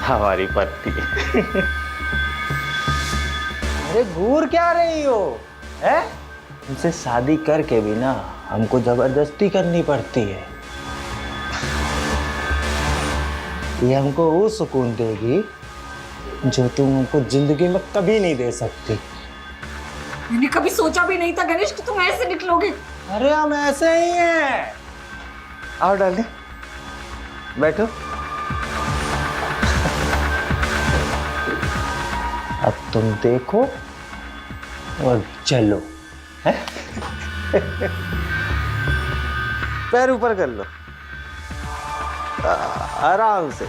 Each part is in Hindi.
हमारी पत्नी। अरे घूर क्या रही हो? है? उनसे शादी करके भी ना हमको जबरदस्ती करनी पड़ती है। ये हमको वो सुकून देगी जो तुम हमको जिंदगी में कभी नहीं दे सकती। मैंने कभी सोचा भी नहीं था गणेश कि तुम ऐसे निकलोगे। अरे हम ऐसे ही हैं। आओ डार्लिंग, बैठो। अब तुम देखो और चलो। है? पैर ऊपर कर लो, आराम से।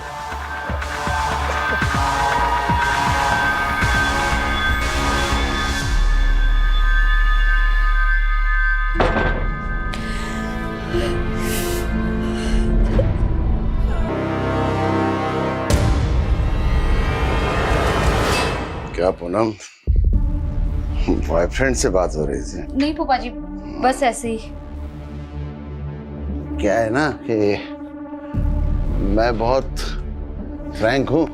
क्या पूनम, बॉयफ्रेंड से बात हो रही थी? नहीं फूफा जी, बस ऐसे ही। क्या है ना कि मैं बहुत फ्रैंक हूँ।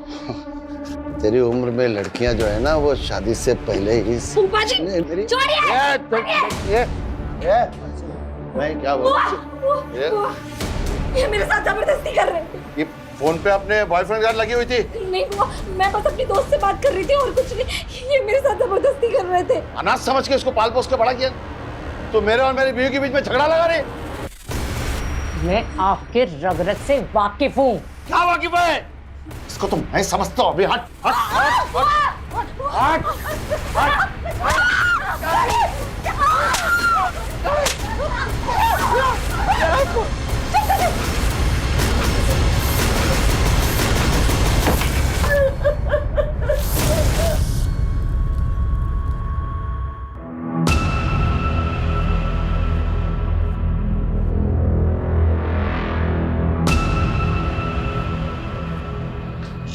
तेरी उम्र में लड़कियां जो है ना वो शादी से पहले ही फूफा जी मैं क्या बोल ये मेरे साथ जबरदस्ती कर रहे हैं। ये फोन पे अपने बॉयफ्रेंड के साथ लगी हुई थी? नहीं हुआ, मैं बस अपनी दोस्त से बात कर रही थी और कुछ नहीं। ये मेरे साथ जबरदस्ती कर रहे थे। अनाथ समझ के उसको पाल पोस के बड़ा किया। तो मेरे और मेरी बीवी के बीच में झगड़ा लगा रही। मैं आपके रगरग से वाकिफ हूँ। क्या वाकिफ है? इसको तुम नहीं समझता हो। अभी हट हट हट हट हट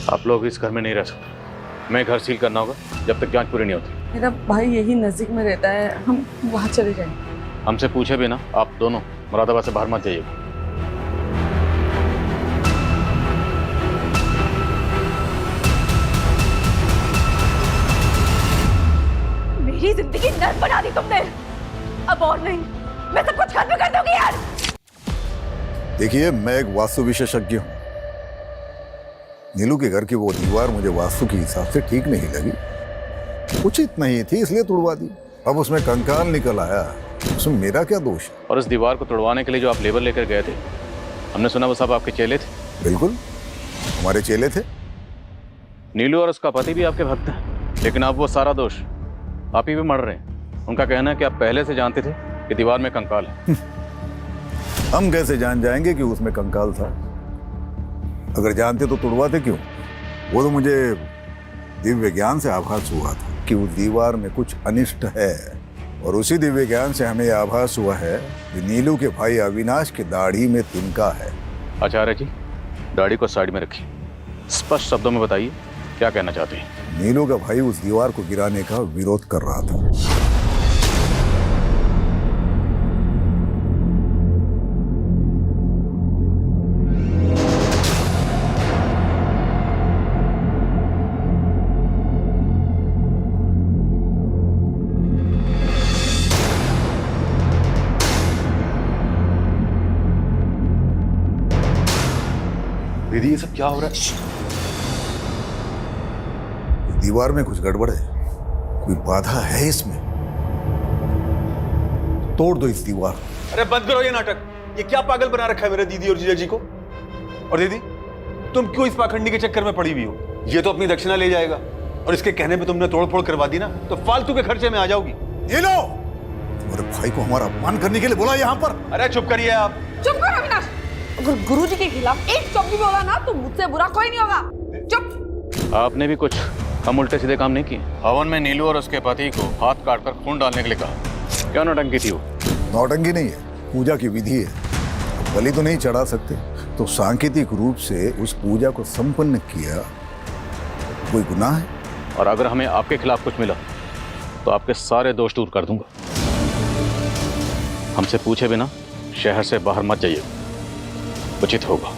आप लोग इस घर में नहीं रह सकते। मैं घर सील करना होगा जब तक जांच पूरी नहीं होती। मेरा भाई यही नजदीक में रहता है, हम वहाँ चले जाएंगे। हमसे पूछे बिना आप दोनों मुरादाबाद से बाहर मत जाइए। मेरी जिंदगी नर्क बना दी तुमने। अब और नहीं, मैं सब कुछ खत्म कर दूंगी यार। देखिए, मैं एक वास्तु विशेषज्ञ हूँ। नीलू के घर की वो दीवार मुझे वास्तु के हिसाब से ठीक नहीं लगी, उचित नहीं थी, इसलिए तुड़वा दी। अब उसमें कंकाल निकल आया, उसमें मेरा क्या दोष है? और इस दीवार को तोड़वाने के लिए जो आप लेबर लेकर गए थे, हमने सुना वो सब आपके चेले थे। बिल्कुल, हमारे चेले थे। नीलू और उसका पति भी आपके भक्त हैं, लेकिन अब वो सारा दोष आप ही पे मर रहे हैं। उनका कहना है कि आप पहले से जानते थे कि दीवार में कंकाल है। हम कैसे जान जाएंगे कि उसमें कंकाल था? अगर जानते तो तुड़वाते क्यों? वो तो मुझे दिव्य ज्ञान से आभास हुआ था कि उस दीवार में कुछ अनिष्ट है, और उसी दिव्य ज्ञान से हमें आभास हुआ है कि नीलू के भाई अविनाश की दाढ़ी में तिनका है। आचार्य जी, दाढ़ी को साइड में रखिए, स्पष्ट शब्दों में बताइए क्या कहना चाहते हैं। नीलू का भाई उस दीवार को गिराने का विरोध कर रहा था। दीदी, ये सब क्या हो रहा है? दीवार में कुछ गड़बड़ है, कोई बाधा है इसमें। तोड़ दो इस दीवार। अरे बंद करो ये नाटक। ये क्या पागल बना रखा है मेरे दीदी और जीजा जी को। और दीदी, तुम क्यों इस पाखंडी के चक्कर में पड़ी हुई हो? ये तो अपनी दक्षिणा ले जाएगा, और इसके कहने पे तुमने तोड़फोड़ करवा दी ना, तो फालतू के खर्चे में आ जाओगी। ये लो, तुम्हारे भाई को हमारा अपमान करने के लिए बोला यहाँ पर। अरे चुप करिए आप। चुप करो अविनाश। अगर गुरुजी के खिलाफ एक शब्द भी बोला ना तो मुझसे बुरा कोई नहीं होगा। चुप। आपने भी कुछ हम उल्टे सीधे काम नहीं किए। हवन में नीलू और उसके पति को हाथ काटकर खून डालने के लिए कहा। क्या नौटंकी थी वो? नौटंकी नहीं है, पूजा की विधि है। बलि तो नहीं चढ़ा सकते, तो सांकेतिक रूप से उस पूजा को संपन्न किया, कोई गुनाह है? और अगर हमें आपके खिलाफ कुछ मिला तो आपके सारे दोष दूर कर दूंगा। हमसे पूछे बिना शहर से बाहर मत जाइए। उचित होगा।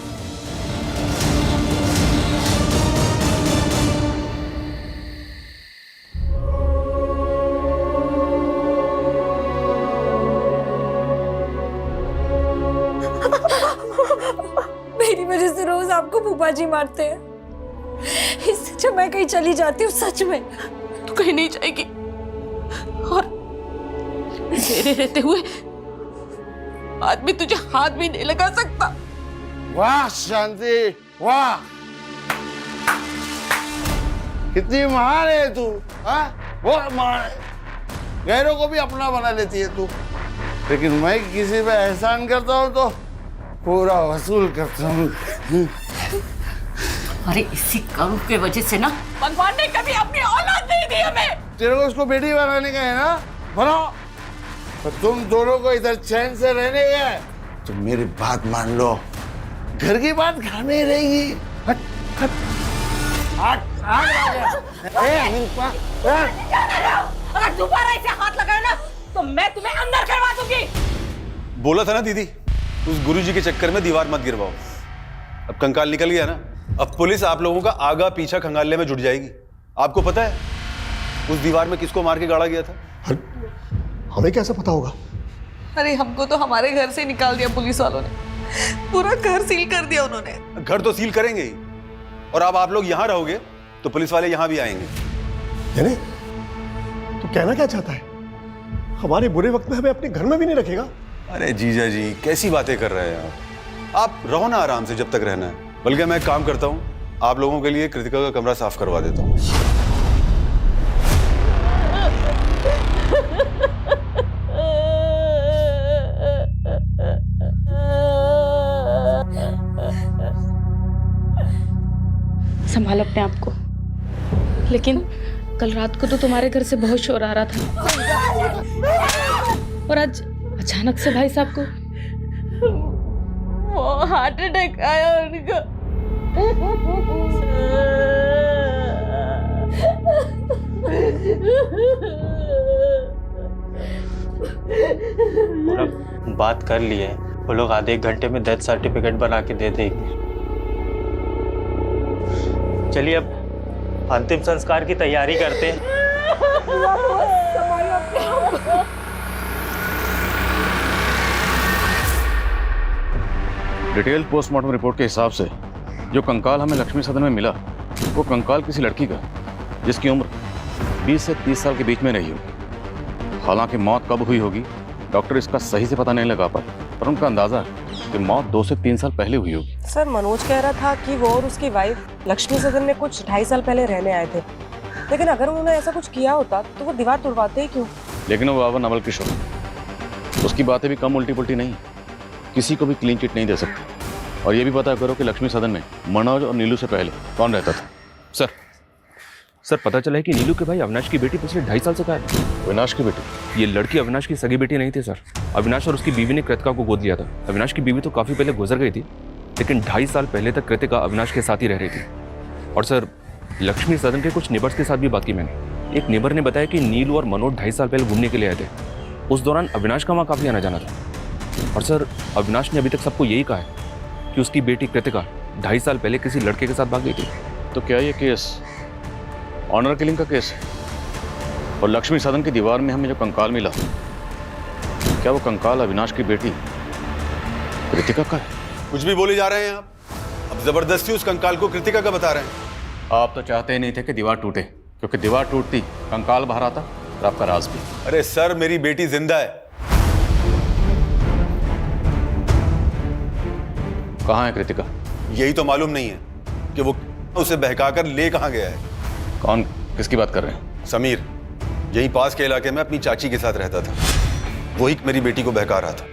मेरी वजह से रोज आपको फूफा जी मारते हैं। इससे जब मैं कहीं चली जाती हूँ सच में तू कहीं नहीं जाएगी और मेरे रहते हुए आदमी तुझे हाथ भी नहीं लगा सकता। वाह शांति, वाह, कितनी महान है तू। हाँ, बहुत महान है। गैरों को भी अपना बना लेती है तू, लेकिन मैं किसी पे एहसान करता हूँ तो पूरा वसूल करता हूँ। अरे इसी करू के वजह से ना भगवान ने कभी अपनी औलाद नहीं दी हमें। तेरे को उसको बेटी बनाने का है ना, बनाओ। तो तुम दोनों को इधर चैन से रहने गए तो मेरी बात मान लो, घर की बात घर में ही रहेगी। हट हट हट अगर दोबारा इसे हाथ लगाए ना तो मैं तुम्हें अंदर करवा दूंगी। बोला था ना दीदी, उस गुरुजी के चक्कर में दीवार मत गिरवाओ। अब कंकाल निकल गया ना, अब पुलिस आप लोगों का आगा पीछा खंगालने में जुट जाएगी। आपको पता है उस दीवार में किसको मार के गाड़ा गया था? हमें कैसे पता होगा? अरे हमको तो हमारे घर से निकाल दिया पुलिस वालों ने, पूरा घर सील कर दिया उन्होंने। घर तो सील करेंगे ही, और अब आप लोग यहाँ रहोगे तो पुलिस वाले यहाँ भी आएंगे। यानी तू कहना क्या चाहता है? हमारे बुरे वक्त में हमें अपने घर में भी नहीं रखेगा? अरे जीजा जी कैसी बातें कर रहे हैं आप रहो ना आराम से जब तक रहना है। बल्कि मैं एक काम करता हूँ, आप लोगों के लिए कृतिका का कमरा साफ करवा देता हूँ। संभाल अपने आप को। लेकिन कल रात को तो तुम्हारे घर से बहुत शोर आ रहा था, और आज अचानक से भाई साहब को वो हार्ट अटैक आया उनको। पूरा बात कर लिए, वो लोग आधे एक घंटे में डेथ सर्टिफिकेट बना के दे देंगे। चलिए अब अंतिम संस्कार की तैयारी करते हैं। डिटेल पोस्टमार्टम रिपोर्ट के हिसाब से जो कंकाल हमें लक्ष्मी सदन में मिला वो कंकाल किसी लड़की का जिसकी उम्र 20 से 30 साल के बीच में रही होगी। हालांकि मौत कब हुई होगी डॉक्टर इसका सही से पता नहीं लगा पाए, पर उनका अंदाजा है कि मौत 2 से 3 साल पहले हुई होगी। सर मनोज कह रहा था कि वो और उसकी वाइफ लक्ष्मी सदन में कुछ 2.5 साल पहले रहने आए थे, लेकिन अगर उन्होंने ऐसा कुछ किया होता तो वो दीवार तोड़वाते ही क्यों? लेकिन वो बाबा नवल किशोर, उसकी बातें भी कम उल्टी पुल्टी नहीं, किसी को भी क्लीन चिट नहीं दे सकती। और ये भी पता करो कि लक्ष्मी सदन में मनोज और नीलू से पहले कौन रहता था। सर पता चला है कि नीलू के भाई अविनाश की बेटी पिछले 2.5 साल से गायब है। अविनाश की बेटी? ये लड़की अविनाश की सगी बेटी नहीं थी सर। अविनाश और उसकी बीवी ने कृतिका को गोद लिया था। अविनाश की बीवी तो काफी पहले गुजर गई थी, लेकिन 2.5 साल पहले तक कृतिका अविनाश के साथ ही रह रही थी। और सर लक्ष्मी सदन के कुछ नेबर्स के साथ भी बात की मैंने। एक नेबर ने बताया कि नीलू और मनोज 2.5 साल पहले घूमने के लिए आए थे। उस दौरान अविनाश का वहाँ काफी आना जाना था। और सर अविनाश ने अभी तक सबको यही कहा है कि उसकी बेटी कृतिका 2.5 साल पहले किसी लड़के के साथ भाग गई थी। तो क्या ये केस ऑनर किलिंग का केस है? और लक्ष्मी सदन की दीवार में हमें जो कंकाल मिला, क्या वो कंकाल अविनाश की बेटी कृतिका का है? कुछ भी बोले जा रहे हैं आप। अब जबरदस्ती उस कंकाल को कृतिका का बता रहे हैं। आप तो चाहते ही नहीं थे कि दीवार टूटे, क्योंकि दीवार टूटती कंकाल बाहर आता और आपका राज भी। अरे सर मेरी बेटी जिंदा है। कहाँ है कृतिका? यही तो मालूम नहीं है कि वो उसे बहकाकर ले कहाँ गया है। कौन, किसकी बात कर रहे हैं? समीर यहीं पास के इलाके में अपनी चाची के साथ रहता था, वही मेरी बेटी को बहका रहा था।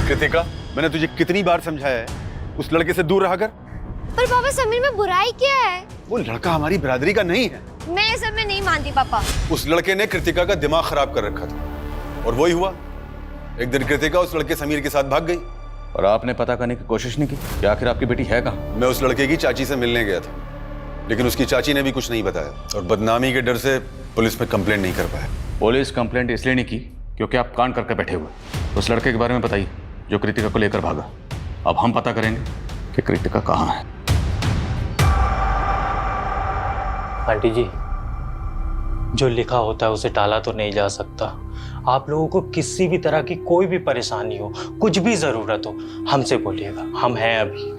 कृतिका मैंने तुझे कितनी बार समझाया है उस लड़के से दूर रहा कर। पर पापा समीर में बुराई क्या है? वो लड़का हमारी बिरादरी का नहीं है। मैं ये सब में नहीं मानती पापा। उस लड़के ने कृतिका का दिमाग खराब कर रखा था, और वही हुआ। एक दिन कृतिका उस लड़के समीर के साथ भाग गई। और आपने पता करने की कोशिश नहीं की कि आखिर आपकी बेटी है कहाँ? मैं उस लड़के की चाची से मिलने गया था। लेकिन उसकी चाची ने भी कुछ नहीं बताया और बदनामी के डर से पुलिस में कंप्लेंट नहीं कर पाया। पुलिस कंप्लेंट इसलिए नहीं की क्योंकि आप कांड करके बैठे हुए। उस लड़के के बारे में बताइए जो कृतिका को लेकर भागा। अब हम पता करेंगे कि कृतिका कहाँ है। आंटी जी, जो लिखा होता है उसे टाला तो नहीं जा सकता। आप लोगों को किसी भी तरह की कोई भी परेशानी हो, कुछ भी जरूरत हो, हमसे बोलिएगा, हम हैं अभी।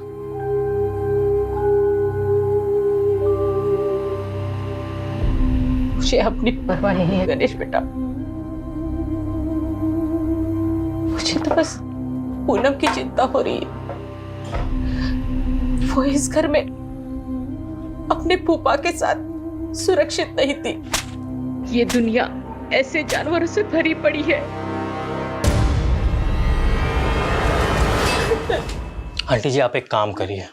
मुझे अपनी परवाह नहीं है गणेश बेटा। मुझे तो बस पूनम की चिंता हो रही है। वो इस घर में अपने फूफा के साथ सुरक्षित नहीं थी। ये दुनिया ऐसे जानवरों से भरी पड़ी है। आंटी जी, आप एक काम करिए,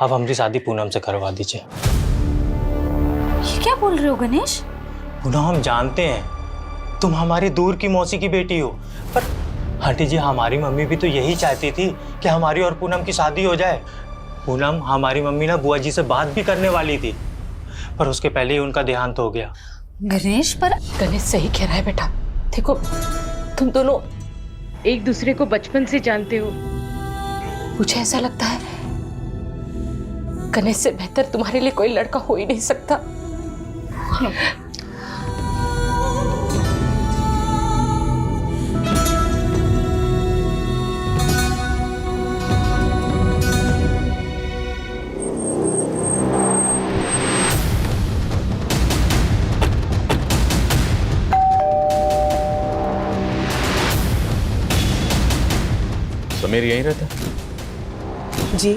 आप हमारी शादी पूनम से करवा दीजिए। ये क्या बोल रहे हो गणेश? पूनम, हम जानते हैं तुम हमारी दूर की मौसी की बेटी हो, पर आंटी जी, हमारी मम्मी भी तो यही चाहती थी कि हमारी और पूनम की शादी हो जाए। पूनम, हमारी मम्मी ना बुआ जी से बात भी करने वाली थी, पर उसके पहले ही उनका देहांत हो गया। गणेश, पर गणेश सही कह रहा है बेटा। देखो, तुम दोनों एक दूसरे को बचपन से जानते हो। मुझे ऐसा लगता है गणेश से बेहतर तुम्हारे लिए कोई लड़का हो ही नहीं सकता। समीर यहीं रहता है? जी,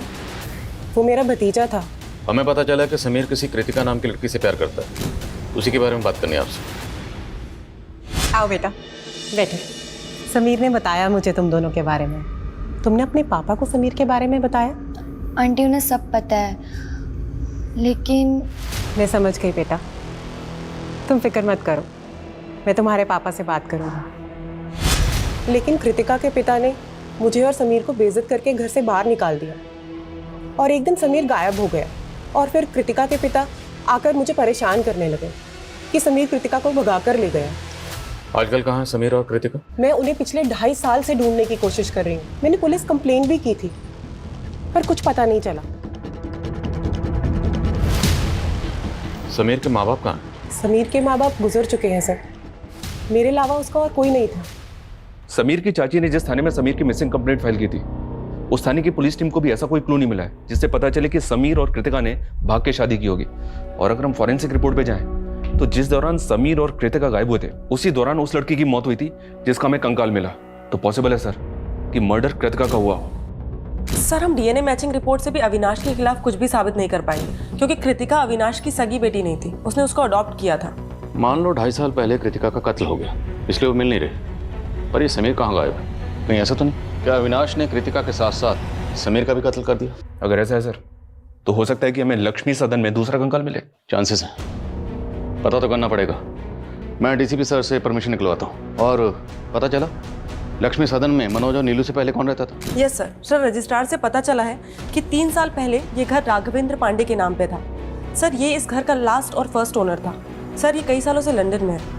वो मेरा भतीजा था। हमें पता चला कि समीर किसी कृतिका नाम की लड़की से प्यार करता है। उसी के बारे में बात करनी है आपसे। आओ बेटा, बैठे। समीर ने बताया मुझे तुम दोनों के बारे में। तुमने अपने पापा को समीर के बारे में बताया? आंटी, उन्हें सब पता है, लेकिन मैं समझ गई बेटा, तुम फिक्र मत करो, मैं तुम्हारे पापा से बात करूँगा। लेकिन कृतिका के पिता ने मुझे और समीर को बेइज्जत करके घर से बाहर निकाल दिया, और एक दिन समीर गायब हो गया, और फिर कृतिका के पिता आकर मुझे परेशान करने लगे कि समीर कृतिका को भगा कर ले गया। आजकल कहाँ है समीर और कृतिका? मैं उन्हें पिछले 2.5 साल से ढूंढने की कोशिश कर रही हूँ। मैंने पुलिस कंप्लेंट भी की थी, पर कुछ पता नहीं चला। समीर के माँ बाप कहाँ हैं? समीर के माँ बाप गुजर चुके हैं सर। मेरे अलावा उसका और कोई नहीं था। समीर की चाची ने जिस थाने में समीर की मिसिंग कंप्लेंट फाइल की थी, उस थाने की पुलिस टीम को भी ऐसा कोई क्लू नहीं मिला है जिससे पता चले कि समीर और कृतिका ने भाग के शादी की होगी। और अगर हम फॉरेंसिक रिपोर्ट पे जाएं, तो जिस दौरान समीर और कृतिका गायब हुए थे, उसी दौरान उस लड़की की मौत हुई थी जिसका हमें कंकाल मिला। तो पॉसिबल है सर कि मर्डर कृतिका का हुआ हो। सर, हम डीएनए मैचिंग रिपोर्ट से भी अविनाश के खिलाफ कुछ भी साबित नहीं कर पाएंगे, क्योंकि कृतिका अविनाश की सगी बेटी नहीं थी, उसने उसको अडॉप्ट किया था। मान लो 2.5 साल पहले कृतिका का कत्ल हो गया, इसलिए वो मिल नहीं रहे, पर ये समीर कहाँ गायब है? कहीं ऐसा तो नहीं क्या अविनाश ने कृतिका के साथ साथ समीर का भी कत्ल कर दिया? अगर ऐसा है सर, तो हो सकता है कि हमें लक्ष्मी सदन में दूसरा कंकाल मिले। चांसेस हैं, पता तो करना पड़ेगा। मैं डीसीपी सर से परमिशन निकलवाता हूँ। और पता चला लक्ष्मी सदन में मनोज और नीलू से पहले कौन रहता था? Yes sir. सर, रजिस्ट्रार से पता चला है कि 3 साल पहले ये घर राघवेंद्र पांडे के नाम पे था। सर, ये इस घर का लास्ट और फर्स्ट ओनर था। सर, ये कई सालों से लंदन में है।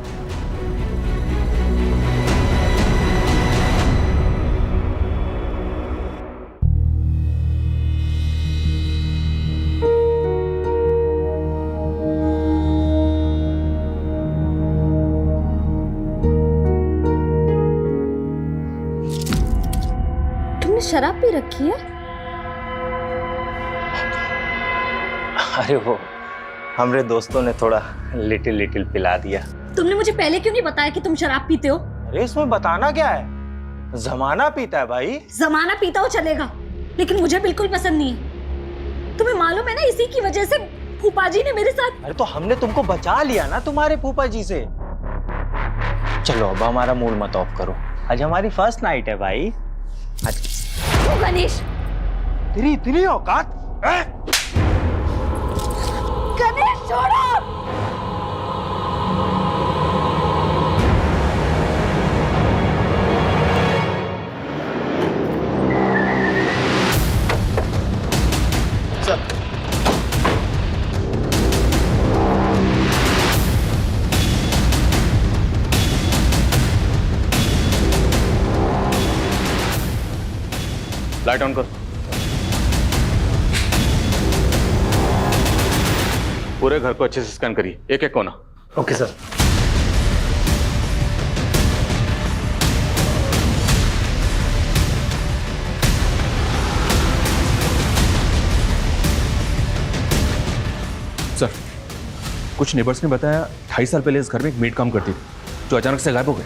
शराब पी रखी है? अरे वो हमारे दोस्तों ने थोड़ा लिटिल पिला दिया। तुमने मुझे पहले क्यों नहीं बताया कि तुम शराब पीते हो? अरे इसमें बताना क्या है, जमाना पीता है भाई। जमाना पीता हो चलेगा, लेकिन मुझे बिल्कुल पसंद नहीं है। तुम्हें मालूम है ना, इसी की वजह से फूफा जी ने मेरे साथ। अरे तो हमने तुमको बचा लिया ना तुम्हारे फूफा जी से। चलो अब हमारा मूड मत ऑफ करो, आज हमारी फर्स्ट नाइट है भाई। आज गणेश, तेरी इतनी औकात? गणेश छोड़ो। लाइट ऑन कर। पूरे घर को अच्छे से स्कैन करिए, एक एक कोना। Okay sir. सर, कुछ नेबर्स ने बताया 2.5 साल पहले इस घर में एक मेड काम करती थी जो अचानक से गायब हो गई।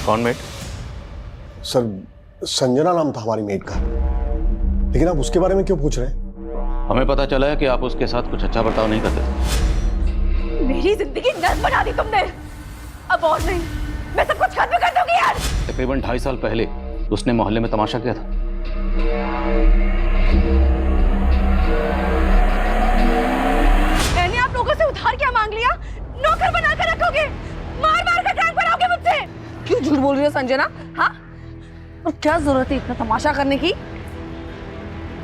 कौन मेड? सर, संजना नाम था हमारी मेड का। लेकिन आप उसके बारे में क्यों पूछ रहे हैं? हमें पता चला है कि आप उसके साथ कुछ अच्छा बर्ताव नहीं करते थे। मेरी जिंदगी नर्क बना दी तुमने। अब और नहीं, मैं सब कुछ खत्म कर दूंगी यार। तकरीबन 2.5 साल पहले उसने मोहल्ले में तमाशा किया था। मैंने आप लोगों से उधार क्या मांग लिया? नौकर बना कर रखोगे, मार मार कर टांग बनाओगे मुझसे। क्यों झूठ बोल रही हो संजना? हाँ, और क्या जरूरत है इतना तमाशा करने की?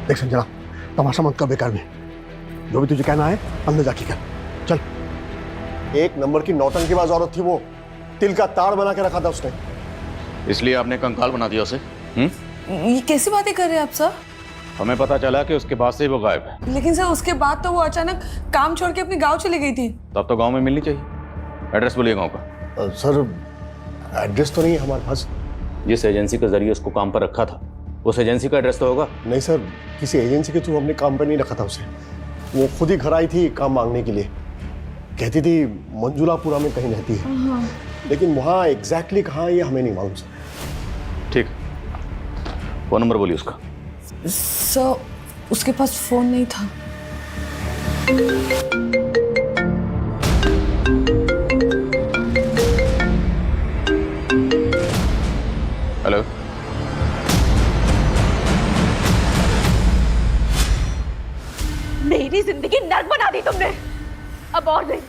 देख संजना, तमाशा मत कर बेकार में। जो भी तुझे कहना है अंदर जाके कर। चल। एक नंबर की नौटंकीबाज औरत थी वो। तिल का तार बना के रखा था उसने। इसलिए आपने कंकाल बना दिया उसे? ये कैसी बातें कर रहे हैं आप सर? हमें पता चला कि उसके बाद से ही वो गायब है। लेकिन सर उसके बाद तो वो अचानक काम छोड़ के अपने गांव चली गई थी। तब तो गांव में मिलनी चाहिए। एड्रेस बोलिए गांव का। सर, एड्रेस तो नहीं है हमारे पास। जिस एजेंसी के जरिए उसको काम पर रखा था, उस एजेंसी का एड्रेस तो होगा। नहीं सर, किसी एजेंसी के थ्रू हमने काम पर नहीं रखा था उसे। वो खुद ही घर आई थी काम मांगने के लिए। कहती थी मंजुलापुरा में कहीं रहती है, लेकिन वहाँ एग्जैक्टली कहाँ ये हमें नहीं मालूम सर। ठीक, फोन नंबर बोलिए उसका। सर, उसके पास फोन नहीं था। हेलो, मेरी जिंदगी नर्क बना दी तुमने। अब और नहीं,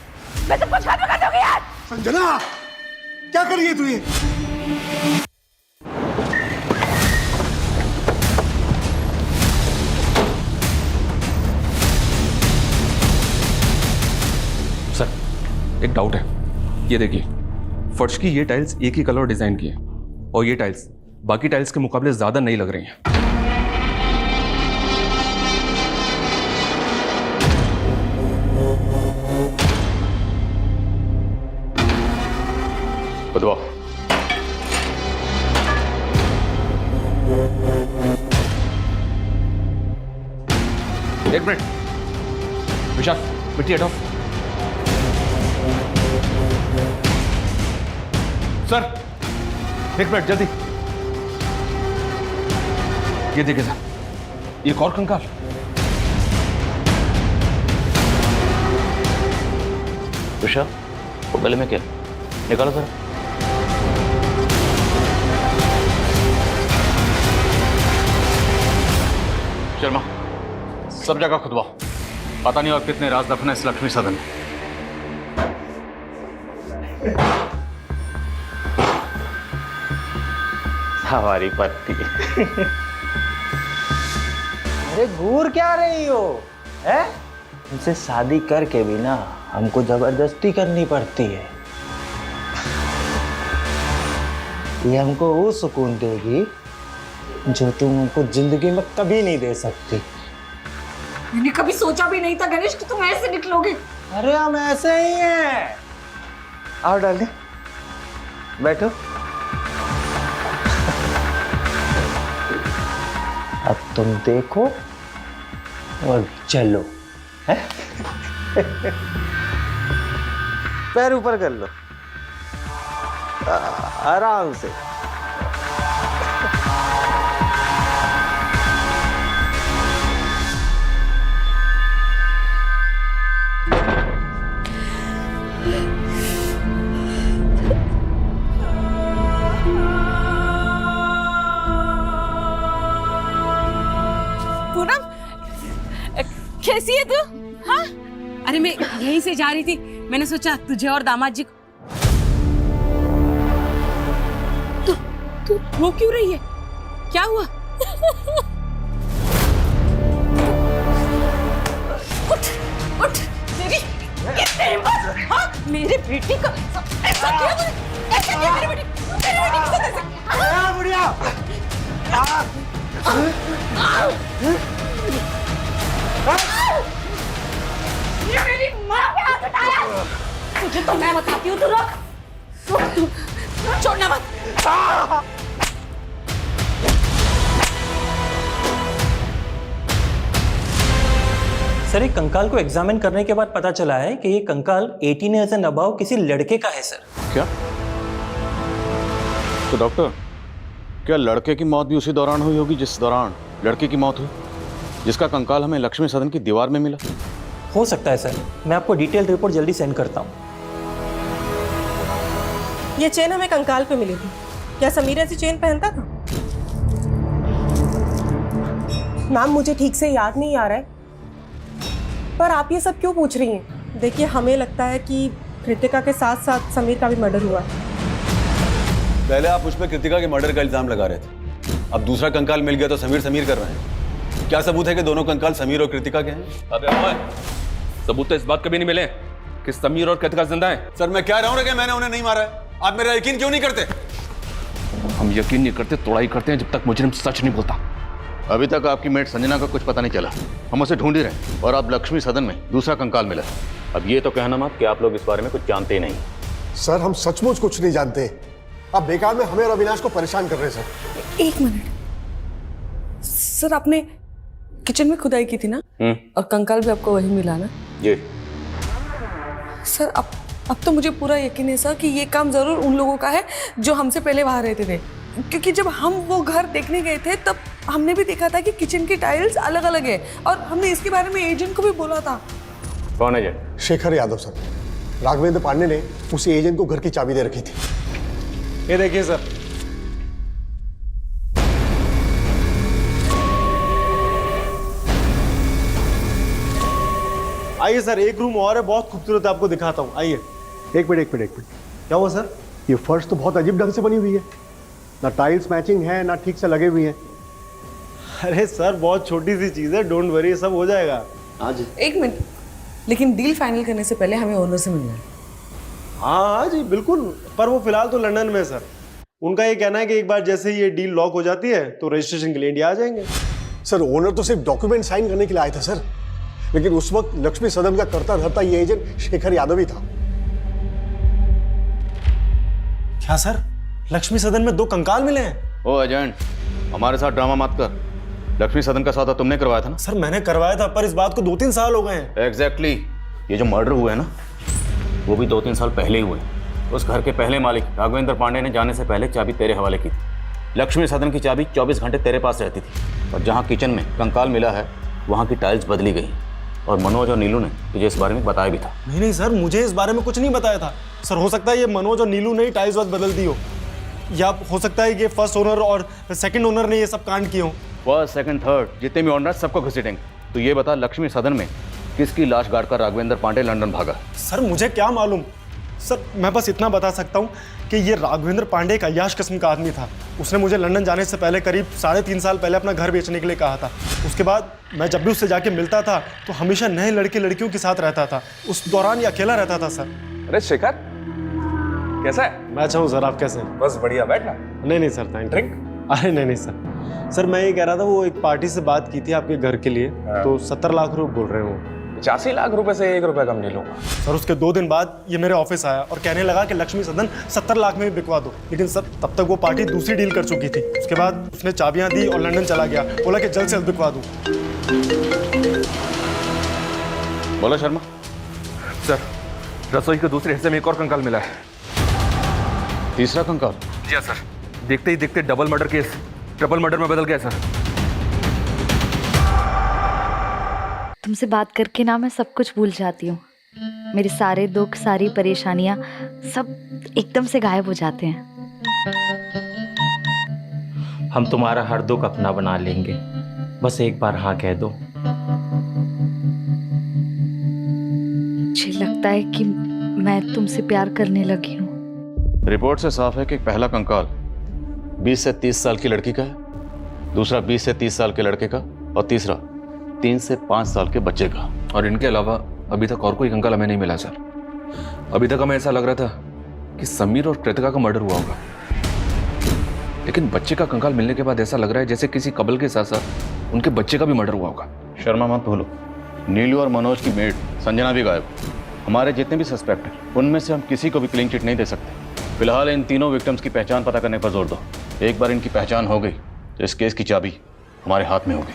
मैं सब कुछ खत्म कर दूंगी यार। संजना, क्या कर रही है तू ये? सर, एक डाउट है। ये देखिए, फर्श की ये टाइल्स एक ही कलर और डिजाइन की है, और ये टाइल्स बाकी टाइल्स के मुकाबले ज्यादा नई लग रही हैं। खुदवाओ। एक मिनट विशाल, मिट्टी हटाओ। सर, एक मिनट जल्दी। ये देखिए सर, एक और कंकाल। विशाल, वो गले में क्या? निकालो सर। शर्मा, सब जगह खुदवाओ। पता नहीं और कितने राज दफन है इस लक्ष्मी सदन में। हमारी पत्नी। अरे घूर क्या रही हो? है? उनसे शादी करके भी ना हमको जबरदस्ती करनी पड़ती है। ये हमको वो सुकून देगी जो तुम हमको जिंदगी में कभी नहीं दे सकती। मैंने कभी सोचा भी नहीं था गणेश कि तुम ऐसे निकलोगे। अरे हम ऐसे ही हैं। आओ डाल दे, बैठो। अब तुम देखो और चलो। है? पैर ऊपर कर लो, आराम से। कैसी है तू? हाँ? अरे मैं यहीं से जा रही थी, मैंने सोचा तुझे और दामाद जी को। तू रो क्यों रही है? क्या हुआ? उठ उठ। मेरी बेटी को ऐसा किया तूने? ऐसा किया मेरी बेटी के साथ ऐसे? बुढ़िया, ये मेरी माँ पे हाथ उठाया। तुझे तो मैं बताती हूँ, तू रुक। छोड़ना मत। सर, एक कंकाल को एग्जामिन करने के बाद पता चला है कि ये कंकाल 18 ईयर्स एंड अबव किसी लड़के का है सर। क्या? तो डॉक्टर, क्या लड़के की मौत भी उसी दौरान हुई होगी जिस दौरान लड़की की मौत हुई, जिसका कंकाल हमें लक्ष्मी सदन की दीवार में मिला? हो सकता है सर, मैं आपको डिटेल रिपोर्ट जल्दी सेंड करता हूँ। ये चेन हमें कंकाल पे मिली थी। क्या समीर ऐसी चेन पहनता था? नाम मुझे ठीक से याद नहीं आ रहा है, पर आप ये सब क्यों पूछ रही हैं? देखिए, हमें लगता है कि कृतिका के साथ साथ समीर का भी मर्डर हुआ है। पहले आप उस पर कृतिका के मर्डर का इल्जाम लगा रहे थे, अब दूसरा कंकाल मिल गया तो समीर समीर कर रहे हैं। क्या सबूत है कि दोनों कंकाल समीर और कृतिका के हैं? अबे ओए, सबूत तो इस बात के भी नहीं मिले कि समीर और कृतिका जिंदा हैं। सर, मैं कह रहा हूँ ना कि मैंने उन्हें नहीं मारा है। आप मेरा यकीन क्यों नहीं करते? हम यकीन नहीं करते, तोड़ाई करते हैं जब तक मुजरिम सच नहीं बोलता। अभी तक आपकी मेट संजना का कुछ पता नहीं चला, हम उसे ढूंढ ही रहे हैं, और अब लक्ष्मी सदन में दूसरा कंकाल मिला। अब ये तो कहना मत कि आप लोग इस बारे में कुछ जानते ही नहीं। सर, हम सचमुच कुछ नहीं जानते। आप बेकार में हमें और अविनाश को परेशान कर रहे हैं सर। एक मिनट सर, आपने किचन में खुदाई की थी ना, और कंकाल भी आपको वही मिला ना? जी सर, अब तो मुझे पूरा यकीन है सर कि ये काम जरूर उन लोगों का है जो हमसे पहले वहां रहते थे, क्योंकि जब हम वो घर देखने गए थे तब हमने भी देखा था कि किचन की टाइल्स अलग अलग है, और हमने इसके बारे में एजेंट को भी बोला था। कौन एजेंट? शेखर यादव सर। राघवेंद्र पांडे ने उसी एजेंट को घर की चाबी दे रखी थी। ये देखिए सर, आइए सर, एक रूम और है, बहुत खूबसूरत है, आपको दिखाता हूँ। आइए। एक मिनट। क्या हुआ सर? ये फर्श तो बहुत अजीब ढंग से बनी हुई है, ना टाइल्स मैचिंग है ना ठीक से लगे हुई है। अरे सर, बहुत छोटी सी चीज़ है, डोंट वरी, सब हो जाएगा आज। एक मिनट, लेकिन डील फाइनल करने से पहले हमें ओनर से मिलना है। हाँ जी बिल्कुल, पर वो फिलहाल तो लंदन में सर। उनका ये कहना है कि एक बार जैसे ये डील लॉक हो जाती है तो रजिस्ट्रेशन के लिए इंडिया आ जाएंगे। सर, ओनर तो सिर्फ डॉक्यूमेंट साइन करने के लिए आया था सर, लेकिन उस वक्त लक्ष्मी सदन का करता धरता ये एजेंट शेखर यादव ही था। क्या सर, लक्ष्मी सदन में 2 कंकाल मिले हैं? ओ एजेंट, हमारे साथ ड्रामा मत कर। लक्ष्मी सदन का सौदा तुमने करवाया था ना? सर, मैंने करवाया था, पर इस बात को 2-3 साल हो गए हैं। एग्जैक्टली। ये जो मर्डर हुआ है ना, वो भी 2-3 साल पहले ही हुए। उस घर के पहले मालिक राघवेंद्र पांडे ने जाने से पहले चाबी तेरे हवाले की थी। लक्ष्मी सदन की चाबी 24 घंटे तेरे पास रहती थी, और जहाँ किचन में कंकाल मिला है वहाँ की टाइल्स बदली गई, और मनोज और नीलू ने तुझे इस बारे में बताया भी था। नहीं सर, मुझे इस बारे में कुछ नहीं बताया था सर। हो सकता है ये मनोज और नीलू ने ही टाइल्स बदल दी हो, या हो सकता है ये फर्स्ट ओनर और सेकंड ओनर ने ये सब कांड किए हो। फर्स्ट, सेकंड, थर्ड जितने भी ओनर सबको घसीटेंगे। तो ये बता, लक्ष्मी सदन में किसकी लाश गाड़ कर राघवेंद्र पांडे लंदन भागा? सर, मुझे क्या मालूम सर, मैं बस इतना बता सकता हूँ कि ये राघवेंद्र पांडे एक अय्याश किस्म का आदमी था। उसने मुझे लंदन जाने से पहले करीब 3.5 साल पहले अपना घर बेचने के लिए कहा था। उसके बाद मैं जब भी उससे जाके मिलता था तो हमेशा नए लड़के लड़कियों के साथ रहता था। उस दौरान ये अकेला रहता था सर। अरे शेखर, कैसा है? मैं अच्छा हूँ सर, आप कैसे हैं? बस बढ़िया, बैठना। नहीं सर, थैंक ड्रिंक। अरे नहीं सर, मैं ये कह रहा था, वो एक पार्टी से बात की थी आपके घर के लिए, तो 70 लाख रुपए बोल रहे हो। 85 लाख रुपए से 1 रुपया कम नहीं लूंगा सर। उसके 2 दिन बाद ये मेरे ऑफिस आया और कहने लगा कि लक्ष्मी सदन 70 लाख में बिकवा दो, लेकिन सर तब तक वो पार्टी दूसरी डील कर चुकी थी। उसके बाद उसने चाबियां दी और लंदन चला गया, बोला कि जल्द से जल्द बिकवा दूं। बोला शर्मा। सर, रसोई के दूसरे हिस्से में एक और कंकाल मिला है। तीसरा कंकाल? जी हाँ सर, देखते ही देखते double murder case triple murder में बदल गया सर। तुमसे बात करके ना मैं सब कुछ भूल जाती हूँ। मेरे सारे दुख, सारी परेशानियाँ सब एकदम से गायब हो जाते हैं। हम तुम्हारा हर दुख अपना बना लेंगे, बस एक बार हाँ कह दो। मुझे लगता है कि मैं तुमसे प्यार करने लगी हूँ। रिपोर्ट से साफ है कि पहला कंकाल 20 से 30 साल की लड़की का है, दूसरा 20 से 30 साल के लड़के का, और तीसरा 3 से 5 साल के बच्चे का। और इनके अलावा अभी तक और कोई कंकाल हमें नहीं मिला सर। अभी तक हमें ऐसा लग रहा था कि समीर और कृतिका का मर्डर हुआ होगा, लेकिन बच्चे का कंकाल मिलने के बाद ऐसा लग रहा है जैसे किसी कबल के साथ साथ उनके बच्चे का भी मर्डर हुआ होगा। शर्मा मत भूलो, नीलू और मनोज की मेड संजना भी गायब। हमारे जितने भी सस्पेक्ट हैं उनमें से हम किसी को भी क्लीन चिट नहीं दे सकते। फिलहाल इन तीनों विक्टिम्स की पहचान पता करने पर जोर दो। एक बार इनकी पहचान हो गई तो इस केस की चाबी हमारे हाथ में होगी।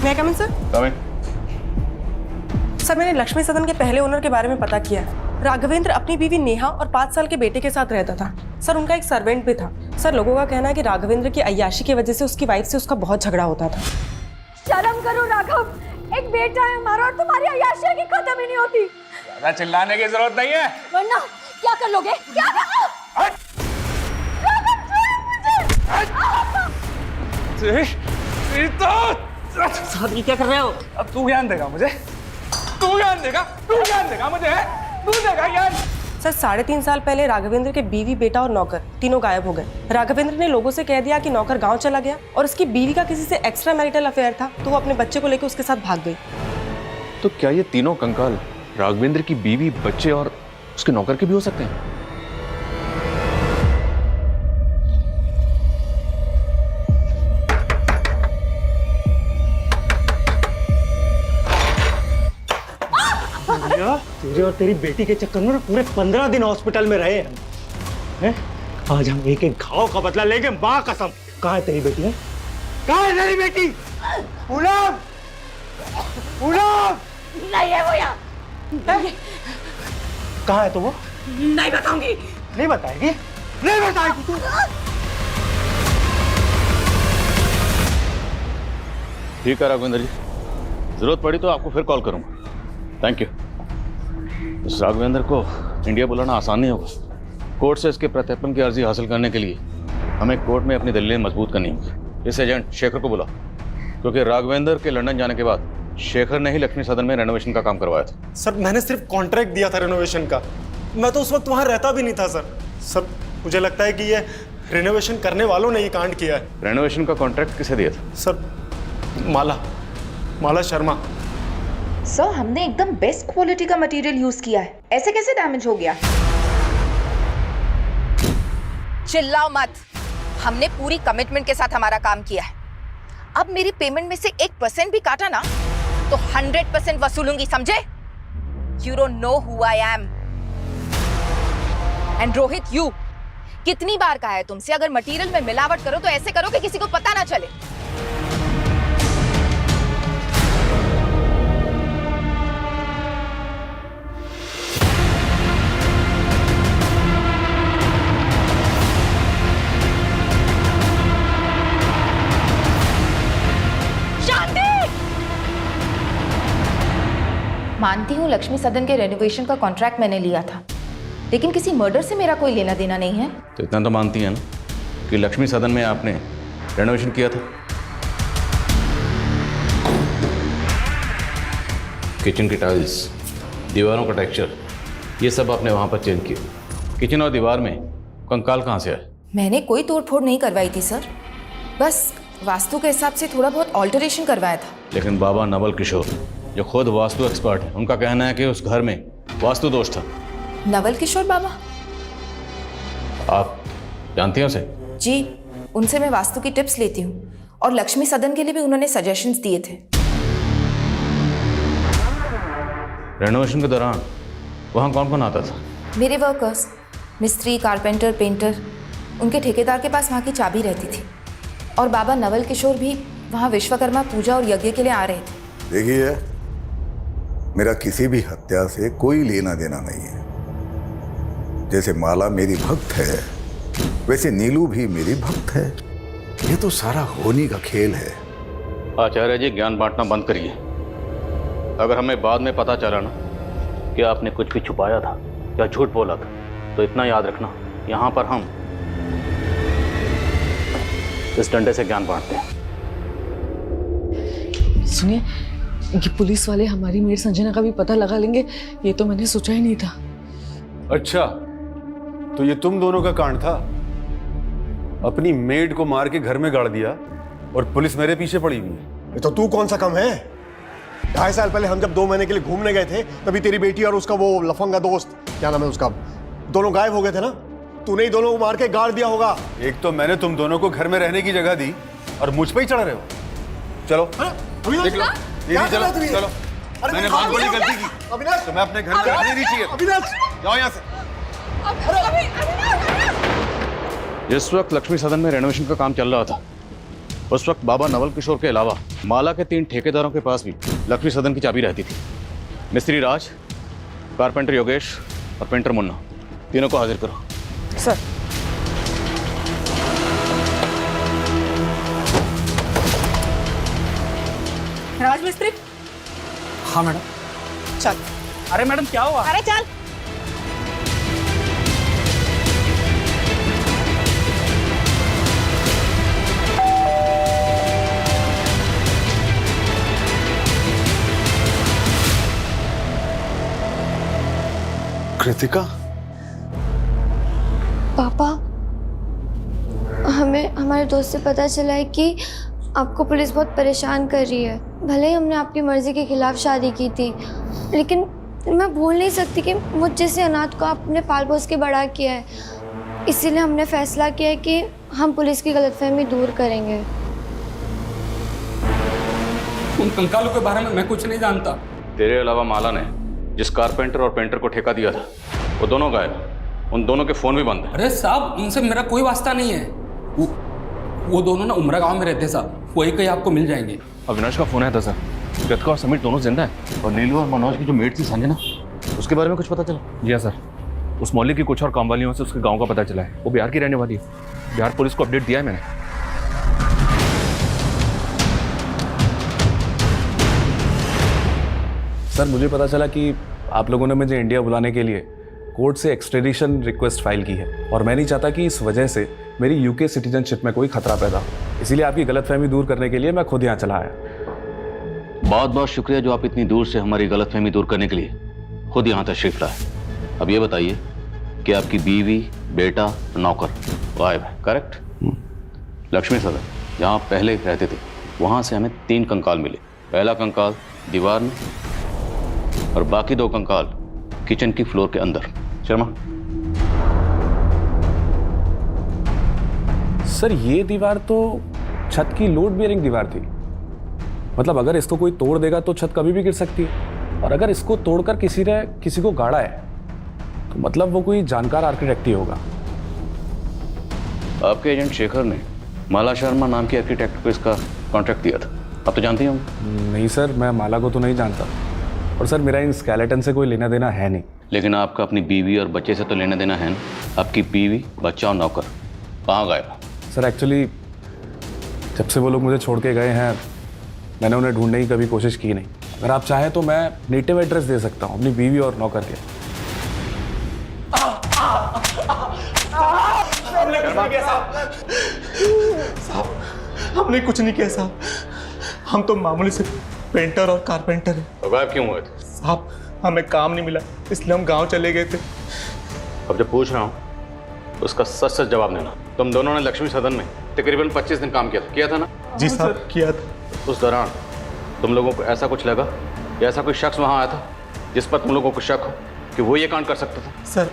मैं कम इन सर? कम इन। सर, मैंने लक्ष्मी सदन के पहले ओनर के बारे में पता किया है। राघवेंद्र अपनी बीवी नेहा और 5 साल के बेटे के साथ रहता था। सर, उनका एक सर्वेंट भी था। सर, लोगों का कहना है कि राघवेंद्र की अय्याशी की वजह से उसकी वाइफ से उसका बहुत झगड़ा होता था। शर्म करो राघव, एक बेटा है हमारा और तुम्हारी अय्याशी की खत्म ही नहीं होती। ज्यादा चिल्लाने की जरूरत नहीं है, वरना क्या कर लोगे? क्या कर? राघव, छोड़ मुझे। साथ क्या कर रहे हो? अब तू ज्ञान देगा मुझे, तू ज्ञान देगा मुझे, तू देगा ज्ञान। सर, 3.5 साल पहले राघवेंद्र के बीवी, बेटा और नौकर तीनों गायब हो गए। राघवेंद्र ने लोगों से कह दिया कि नौकर गांव चला गया और उसकी बीवी का किसी से एक्स्ट्रा मैरिटल अफेयर था, तो वो अपने बच्चे को लेकर उसके साथ भाग गई। तो क्या ये तीनों कंकाल राघवेंद्र की बीवी, बच्चे और उसके नौकर के भी हो सकते हैं? तेरे और तेरी बेटी के चक्कर में पूरे 15 दिन हॉस्पिटल में रहे हैं। आज हम एक एक घाव का बदला लेंगे, माँ कसम। कहाँ है तेरी बेटी? है कहाँ है तेरी बेटी? पूनम, पूनम नहीं है वो यहाँ। कहाँ है तो वो? नहीं बताऊंगी। नहीं बताएगी? नहीं बताएगी तू? ठीक है राघवेंद्र जी, जरूरत पड़ी तो आपको फिर कॉल करूंगा। Thank you. इस राघवेंद्र को इंडिया बुलाना आसान नहीं होगा। कोर्ट से इसके प्रत्यर्पण की अर्जी हासिल करने के लिए हमें कोर्ट में अपनी दलीलें मजबूत करनी होगी। इस एजेंट शेखर को बुला, क्योंकि राघवेंद्र के लंदन जाने के बाद शेखर ने ही लक्ष्मी सदन में रेनोवेशन का काम करवाया था। सर, मैंने सिर्फ कॉन्ट्रैक्ट दिया था रेनोवेशन का। मैं तो उस वक्त वहाँ रहता भी नहीं था सर। सर, मुझे लगता है कि ये रेनोवेशन करने वालों ने ये कांड किया है। रेनोवेशन का कॉन्ट्रैक्ट किसे दिया था? सर, माला शर्मा। सर, हमने एकदम बेस्ट क्वालिटी का मटेरियल यूज किया है, ऐसे कैसे डैमेज हो गया? चिल्लाओ मत, हमने पूरी कमिटमेंट के साथ हमारा काम किया है। अब मेरी पेमेंट में से 1% भी काटा ना तो 100% वसूलूंगी, समझे? You don't know who I am. And Rohit, you कितनी बार कहा है तुमसे, अगर मटेरियल में मिलावट करो तो ऐसे करो कि किसी को पता ना चले। मानती हूँ लक्ष्मी सदन के रेनोवेशन का कॉन्ट्रैक्ट मैंने लिया था, लेकिन किसी मर्डर से मेरा कोई लेना देना नहीं है। तो इतना तो मानती है ना कि लक्ष्मी सदन में आपने रेनोवेशन किया था? किचन की टाइल्स, दीवारों का टेक्सचर, ये सब आपने वहाँ पर चेंज किया। किचन और दीवार में कंकाल कहाँ से आए? मैंने कोई तोड़फोड़ नहीं करवाई थी सर, बस वास्तु के हिसाब से थोड़ा बहुत ऑल्टरेशन करवाया था। लेकिन बाबा नवल किशोर, जो खुद वास्तु एक्सपर्ट है, उनका कहना है कि उस घर में वास्तु दोष था। नवल किशोर बाबा? आप जानती हैं उसे? जी, उनसे मैं वास्तु की टिप्स लेती हूँ और लक्ष्मी सदन के लिए भी उन्होंने सजेशंस दिए थे। रेनोवेशन के दौरान वहाँ कौन कौन आता था? मेरे वर्कर्स, मिस्त्री, कारपेंटर, पेंटर, उनके ठेकेदार के पास वहाँ की चाबी रहती थी। और बाबा नवल किशोर भी वहाँ विश्वकर्मा पूजा और यज्ञ के लिए आ रहे थे। देखिए, मेरा किसी भी हत्या से कोई लेना देना नहीं है। जैसे माला मेरी भक्त है, वैसे नीलू भी मेरी भक्त है। ये तो सारा होनी का खेल है। आचार्य जी, ज्ञान बांटना बंद करिए। अगर हमें बाद में पता चला ना कि आपने कुछ भी छुपाया था या झूठ बोला था, तो इतना याद रखना, यहाँ पर हम इस डंडे से ज्ञान बांटते हैं। सुनिए, ये पुलिस वाले हमारी मेड संजना का भी पता लगा लेंगे, ये तो मैंने सोचा ही नहीं था। अच्छा, तो ये तुम दोनों का कांड था? अपनी मेड को मार के घर में गाड़ दिया और पुलिस मेरे पीछे पड़ी हुई है। तो तू कौन सा कम है? 2.5 साल पहले हम जब 2 महीने के लिए घूमने गए थे, तभी तेरी बेटी और उसका वो लफंगा दोस्त, क्या नाम है उसका, दोनों गायब हो गए थे ना। तूने ही दोनों को मार के गाड़ दिया होगा। एक तो मैंने तुम दोनों को घर में रहने की जगह दी और मुझ पे ही चढ़ रहे हो। चलो देख लो दीदी, चलो चलो। मैंने बहुत बड़ी गलती की, तुम्हें अपने घर में रहने नहीं चाहिए। जाओ यहाँ से। जिस वक्त लक्ष्मी सदन में रेनोवेशन का काम चल रहा था, उस वक्त बाबा नवल किशोर के अलावा माला के 3 ठेकेदारों के पास भी लक्ष्मी सदन की चाबी रहती थी। मिस्त्री राज, कारपेंटर योगेश और पेंटर मुन्ना, तीनों को हाजिर करो। सर। राजमिस्त्री। हाँ मैडम। चल। अरे मैडम क्या हुआ? अरे चल। कृतिका, पापा, हमें हमारे दोस्त से पता चला है कि आपको पुलिस बहुत परेशान कर रही है। भले ही हमने आपकी मर्जी के खिलाफ शादी की थी, लेकिन मैं भूल नहीं सकती कि मुझ जैसे अनाथ को आपने पाल पोस के बड़ा किया है। इसीलिए हमने फैसला किया है कि हम पुलिस की गलतफहमी दूर करेंगे। उन कंकालों के बारे में मैं कुछ नहीं जानता। तेरे अलावा माला ने जिस कारपेंटर और पेंटर को ठेका दिया था, वो दोनों गायब। उन दोनों के फोन भी बंद हैं। अरे साहब, उनसे मेरा कोई वास्ता नहीं है। वो दोनों ना उमरा गांव में रहते हैं साहब, वही कहीं आपको मिल जाएंगे। अविनाश का फोन आया था सर। कृतिका और समीर दोनों जिंदा है। और नीलू और मनोज की जो मेट थी संजना, उसके बारे में कुछ पता चला? जी हाँ सर, उस मोहल्ले की कुछ और काम वालियों से उसके गांव का पता चला है। वो बिहार की रहने वाली है। बिहार पुलिस को अपडेट दिया है मैंने। सर मुझे पता चला कि आप लोगों ने मुझे इंडिया बुलाने के लिए कोर्ट से एक्सट्रेडिशन रिक्वेस्ट फाइल की है, और मैं नहीं चाहता कि इस वजह से मेरी यूके सिटीजनशिप में कोई खतरा पैदा हो। इसीलिए आपकी गलतफहमी दूर करने के लिए मैं खुद यहाँ चला आया। बहुत बहुत शुक्रिया जो आप इतनी दूर से हमारी गलतफहमी दूर करने के लिए खुद यहाँ तशरीफ लाए। अब ये बताइए कि आपकी बीवी, बेटा, नौकर गायब है, करेक्ट? लक्ष्मी सदन जहाँ पहले रहते थे, वहाँ से हमें 3 कंकाल मिले। पहला कंकाल दीवार में और बाकी 2 कंकाल किचन की फ्लोर के अंदर। शर्मा, सर ये दीवार तो छत की लोड बेयरिंग दीवार थी। मतलब अगर इसको कोई तोड़ देगा तो छत कभी भी गिर सकती है, और अगर इसको तोड़कर किसी ने किसी को गाड़ा है तो मतलब वो कोई जानकार आर्किटेक्ट ही होगा। आपके एजेंट शेखर ने माला शर्मा नाम के आर्किटेक्ट को इसका कॉन्ट्रैक्ट दिया था, आप तो जानते होंगे। नहीं सर, मैं माला को तो नहीं जानता, और सर मेरा इन स्केलेटन से कोई लेना देना है नहीं। लेकिन आपका अपनी बीवी और बच्चे से तो लेना देना है ना? आपकी बीवी, बच्चा और नौकर कहाँ गए? सर एक्चुअली जब से वो लोग मुझे छोड़ के गए हैं, मैंने उन्हें ढूंढने की कभी कोशिश की नहीं। अगर आप चाहें तो मैं नेटिव एड्रेस दे सकता हूँ अपनी बीवी और नौकर के। हमने कुछ नहीं किया साहब, हम तो मामूली से पेंटर और कारपेंटर हैं। तो गायब क्यों हुए थे? साहब हमें काम नहीं मिला, इसलिए हम गांव चले गए थे। अब जब पूछ रहा हूँ उसका सच सच जवाब देना। तुम दोनों ने लक्ष्मी सदन में तकरीबन 25 दिन काम किया था ना? जी साहब किया था। उस दौरान तुम लोगों को ऐसा कुछ लगा या ऐसा कोई शख्स वहाँ आया था जिस पर तुम लोगों को शक हो कि वो ये कांड कर सकता था? सर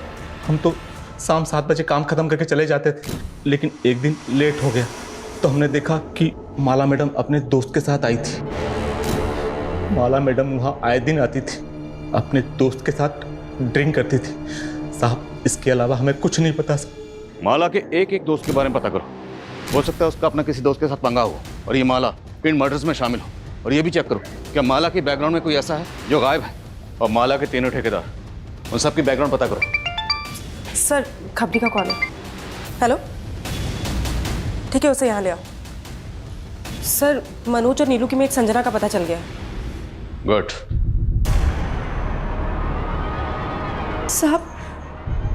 हम तो शाम 7 बजे काम खत्म करके चले जाते थे, लेकिन एक दिन लेट हो गया तो हमने देखा कि माला मैडम अपने दोस्त के साथ आई थी। माला मैडम वहाँ आए दिन आती थी, अपने दोस्त के साथ ड्रिंक करती थी। साहब इसके अलावा हमें कुछ नहीं पता। माला के एक दोस्त के बारे में पता करो, हो सकता है उसका अपना किसी दोस्त के साथ पंगा हो और ये माला इन मर्डर्स में शामिल हो। और ये भी चेक करो क्या माला के बैकग्राउंड में कोई ऐसा है जो गायब है, और माला के 3 ठेकेदार, उन सब की बैकग्राउंड पता करो। सर खबरी का कॉल है। हेलो, ठीक है उसे यहाँ ले आओ। सर मनोज और नीलू की मेट संजना का पता चल गया। गुड। साहब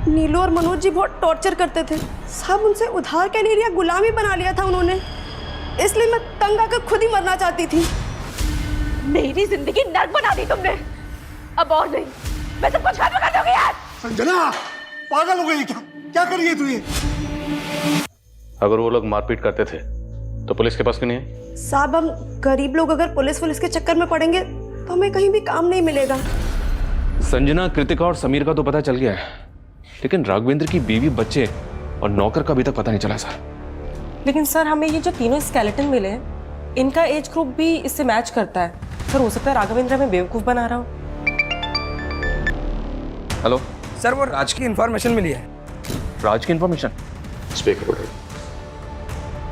नीलू और मनोज जी बहुत टॉर्चर करते थे साहब, उनसे उधार क्या नहीं लिया, गुलामी बना लिया था उन्होंने, इसलिए मैं तंग आकर खुद ही मरना चाहती थी। मेरी जिंदगी नर्क बना दी तुमने, अब और नहीं, मैं सब कुछ खत्म कर दूंगी यार। संजना पागल हो गई क्या? क्या कर रही है तू ये? अगर वो लोग मारपीट करते थे तो पुलिस के पास क्यों नहीं आई? साहब हम गरीब लोग अगर पुलिस के चक्कर में पड़ेंगे तो हमें कहीं भी काम नहीं मिलेगा। संजना, कृतिका और समीर का तो पता चल गया है, लेकिन राघवेंद्र की बीवी, बच्चे और नौकर का अभी तक पता नहीं चला सर। लेकिन सर हमें ये जो तीनों स्केलेटन मिले हैं इनका एज ग्रुप भी इससे मैच करता है। सर हो सकता है राघवेंद्र हमें बेवकूफ़ बना रहा हो। हेलो सर, वो राज की इंफॉर्मेशन मिली है। राज की इंफॉर्मेशन? स्पीकर।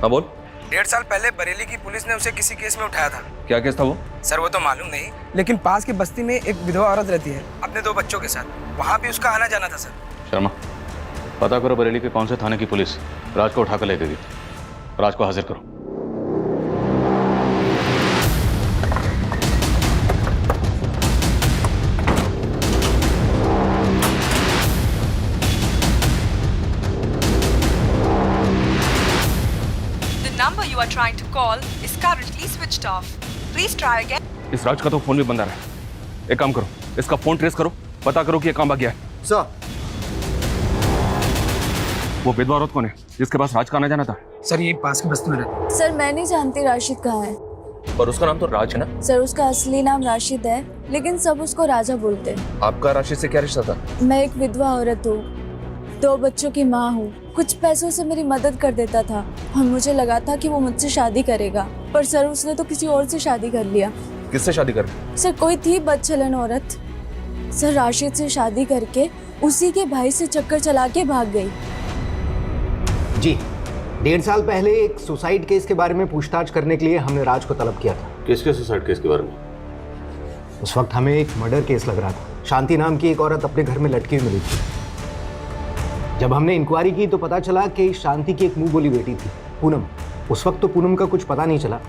हाँ बोल। 1.5 साल पहले बरेली की पुलिस ने उसे किसी केस में उठाया था। क्या केस था वो? सर वो तो मालूम नहीं, लेकिन पास की बस्ती में एक विधवा औरत रहती है अपने 2 बच्चों के साथ। वहाँ भी उसका आना जाना था सर। शर्मा, पता करो बरेली के कौन से थाने की पुलिस राज को उठाकर ले गई। राज को हाजिर करो। number you are trying to call is currently switched off. Please try again. इस राज का तो फोन भी बंद आ रहा है। एक काम करो, इसका फोन ट्रेस करो, पता करो कि ये कहाँ भाग गया है। सर, वो विधवा औरत कौन है जिसके पास राज का आना जाना था? सर ये पास की बस्ती में रहती है। सर मैं नहीं जानती राशिद कहाँ है। पर उसका नाम तो राज है ना? सर उसका असली नाम राशिद है, लेकिन सब उसको राजा बोलते हैं। आपका राशिद से क्या रिश्ता था? मैं एक विधवा औरत हूँ, 2 बच्चों की माँ हूँ। कुछ पैसों से मेरी मदद कर देता था और मुझे लगा था कि वो मुझसे शादी करेगा, पर सर उसने तो किसी और से शादी कर लिया। किससे शादी कर? सर कोई थी बदचलन औरत। सर राशिद से शादी करके उसी के भाई से चक्कर चला के भाग गई। जी, 1.5 साल पहले एक सुसाइड केस के बारे में पूछताछ करने के लिए हमने राज को तलब किया था। किसके सुसाइड केस के बारे में? उस वक्त हमें एक मर्डर केस लग रहा था। शांति नाम की एक औरत अपने घर में लटकी हुई मिली थी। जब हमने इंक्वायरी की तो पता चला कि शांति की एक मुंह बोली बेटी थी, पूनम। उस वक्त तो पूनम का कुछ पता नहीं चला,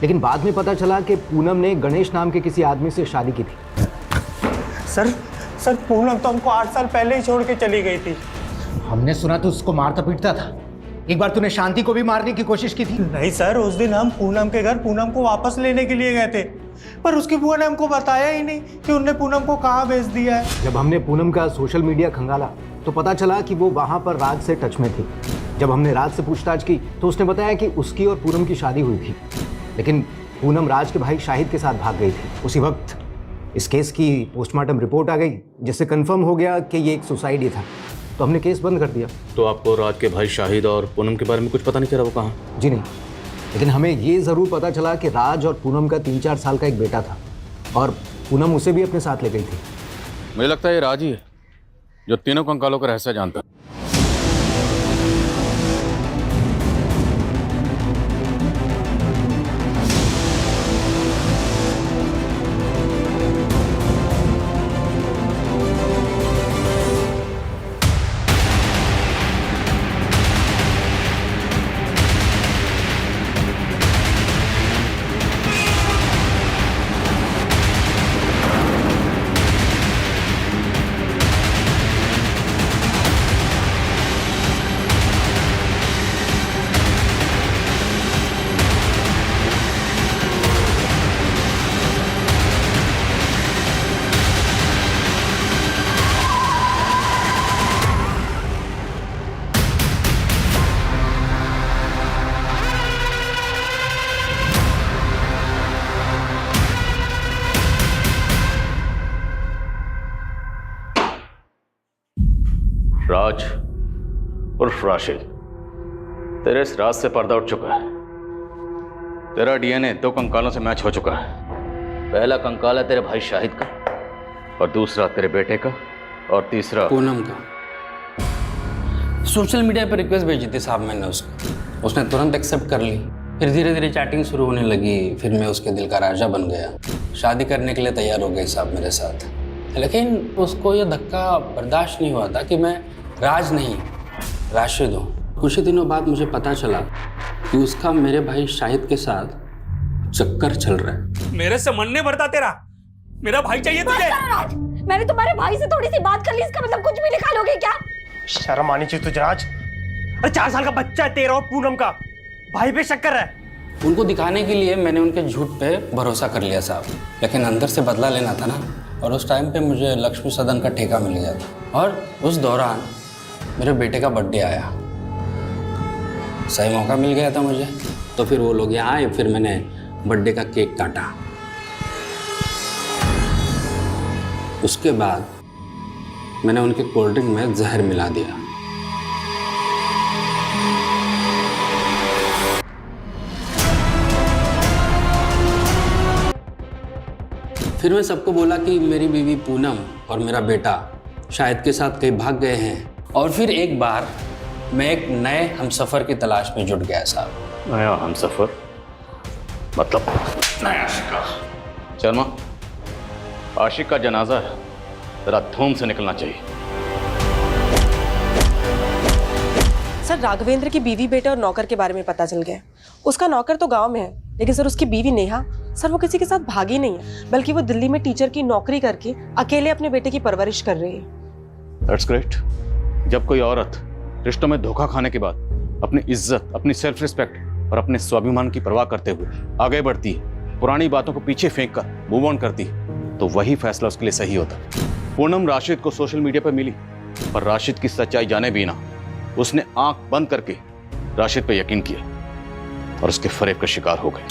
लेकिन बाद में पता चला कि पूनम ने गणेश नाम के किसी आदमी से शादी की थी। सर पूनम तो हमको 8 साल पहले ही छोड़ के चली गई थी। हमने सुना तो उसको मारता पीटता था। एक बार तूने शांति को भी मारने की कोशिश की थी। नहीं सर, उस दिन हम पूनम के घर पूनम को वापस लेने के लिए गए थे, पर उसकी बुआ ने हमको बताया ही नहीं कि उनने पूनम को कहाँ भेज दिया है। जब हमने पूनम का सोशल मीडिया खंगाला तो पता चला कि वो वहाँ पर राज से टच में थी। जब हमने राज से पूछताछ की तो उसने बताया कि उसकी और पूनम की शादी हुई थी, लेकिन पूनम राज के भाई शाहिद के साथ भाग गई थी। उसी वक्त इस केस की पोस्टमार्टम रिपोर्ट आ गई, जिससे कंफर्म हो गया कि ये एक सुसाइड ही था, तो हमने केस बंद कर दिया। तो आपको राज के भाई शाहिद और पूनम के बारे में कुछ पता नहीं चला वो कहाँ? जी नहीं, लेकिन हमें ये ज़रूर पता चला कि राज और पूनम का 3-4 साल का एक बेटा था और पूनम उसे भी अपने साथ ले गई थी। मुझे लगता है ये राज ही है जो तीनों कंकालों का रहस्य जानता है। राज उर्फ राशिद, तेरे इस राज से पर्दा उठ चुका है। तेरा डीएनए 2 कंकालों से मैच हो चुका है। पहला कंकाल है तेरे भाई शाहिद का, और दूसरा तेरे बेटे का, और तीसरा पूनम का। सोशल मीडिया पर रिक्वेस्ट भेजी थी साहब मैंने उसको, उसने तुरंत एक्सेप्ट कर ली। फिर धीरे धीरे चैटिंग शुरू होने लगी, फिर मैं उसके दिल का राजा बन गया। शादी करने के लिए तैयार हो गई साहब मेरे साथ, लेकिन उसको ये धक्का बर्दाश्त नहीं हुआ था कि मैं राज नहीं राशिद हूँ। कुछ ही दिनों बाद मुझे पता चला कि उसका मेरे भाई शाहिद के साथ चक्कर चल रहा है। मेरे से मन नहीं भरता तेरा, मेरा भाई चाहिए तुझे। मैंने तुम्हारे भाई से थोड़ी सी बात कर ली, इसका मतलब कुछ भी निकालोगे क्या? शर्म आनी चाहिए तुझे राज। अरे 4 साल का बच्चा है तेरा और पूनम का, भाई पे शक कर रहा है। उनको दिखाने के लिए मैंने उनके झूठ पे भरोसा कर लिया साहब, लेकिन अंदर से बदला लेना था ना। और उस टाइम पे मुझे लक्ष्मी सदन का ठेका मिल गया था, और उस दौरान मेरे बेटे का बर्थडे आया। सही मौका मिल गया था मुझे, तो फिर वो लोग यहाँ आए, फिर मैंने बर्थडे का केक काटा। उसके बाद मैंने उनके कोल्ड ड्रिंक में जहर मिला दिया। फिर मैं सबको बोला कि मेरी बीवी पूनम और मेरा बेटा शाहिद के साथ कहीं भाग गए हैं। और फिर एक बार मैं एक नए हमसफ़र की तलाश में जुट गया साहब। नया हमसफ़र मतलब नया आशिका। शर्मा, आशिक का जनाजा है, जरा धूम से निकलना चाहिए। सर, राघवेंद्र की बीवी, बेटे और नौकर के बारे में पता चल गया। उसका नौकर तो गांव में है, लेकिन सर उसकी बीवी नेहा, सर वो किसी के साथ भागी नहीं है, बल्कि वो दिल्ली में टीचर की नौकरी करके अकेले अपने बेटे की परवरिश कर रही है। That's great. जब कोई औरत रिश्तों में धोखा खाने के बाद अपनी इज्जत, अपनी सेल्फ रिस्पेक्ट और अपने स्वाभिमान की परवाह करते हुए आगे बढ़ती है, पुरानी बातों को पीछे फेंक कर मूव ऑन करती है, तो वही फैसला उसके लिए सही होता है। पूनम राशिद को सोशल मीडिया पर मिली, पर राशिद की सच्चाई जाने बिना उसने आंख बंद करके राशिद पे यकीन किया और उसके फरेब का शिकार हो गई।